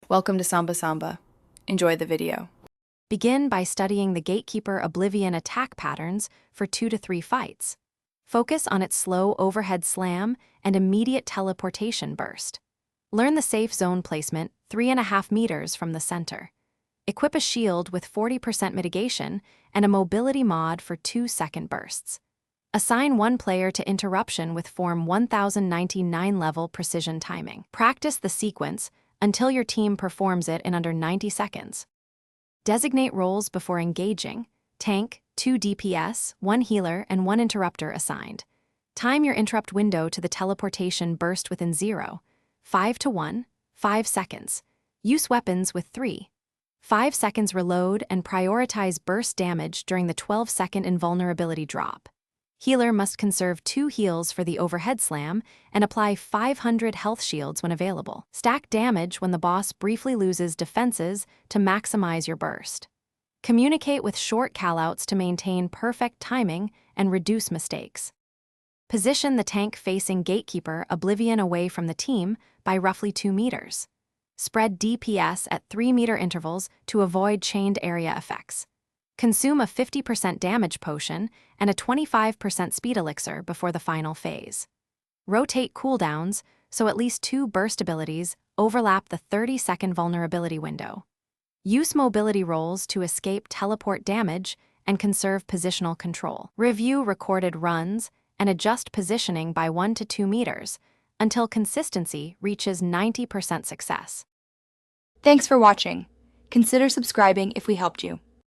Welcome to Samba Samba. Enjoy the video. Begin by studying the Gatekeeper Oblivion attack patterns for 2 to 3 fights. Focus on its slow overhead slam and immediate teleportation burst. Learn the safe zone placement 3.5 meters from the center. Equip a shield with 40% mitigation and a mobility mod for 2-second bursts. Assign one player to interruption with Form 1099 level precision timing. Practice the sequence until your team performs it in under 90 seconds. Designate roles before engaging. Tank, 2 DPS, 1 healer, and 1 interrupter assigned. Time your interrupt window to the teleportation burst within 0, 5 to 1, 5 seconds. Use weapons with 3. 5 seconds reload and prioritize burst damage during the 12-second invulnerability drop. Healer must conserve 2 heals for the overhead slam and apply 500 health shields when available. Stack damage when the boss briefly loses defenses to maximize your burst. Communicate with short callouts to maintain perfect timing and reduce mistakes. Position the tank facing Gatekeeper Oblivion away from the team by roughly 2 meters. Spread DPS at 3-meter intervals to avoid chained area effects. Consume a 50% damage potion and a 25% speed elixir before the final phase. Rotate cooldowns so at least 2 burst abilities overlap the 30-second vulnerability window. Use mobility rolls to escape teleport damage and conserve positional control. Review recorded runs and adjust positioning by 1 to 2 meters until consistency reaches 90% success. Thanks for watching. Consider subscribing if we helped you.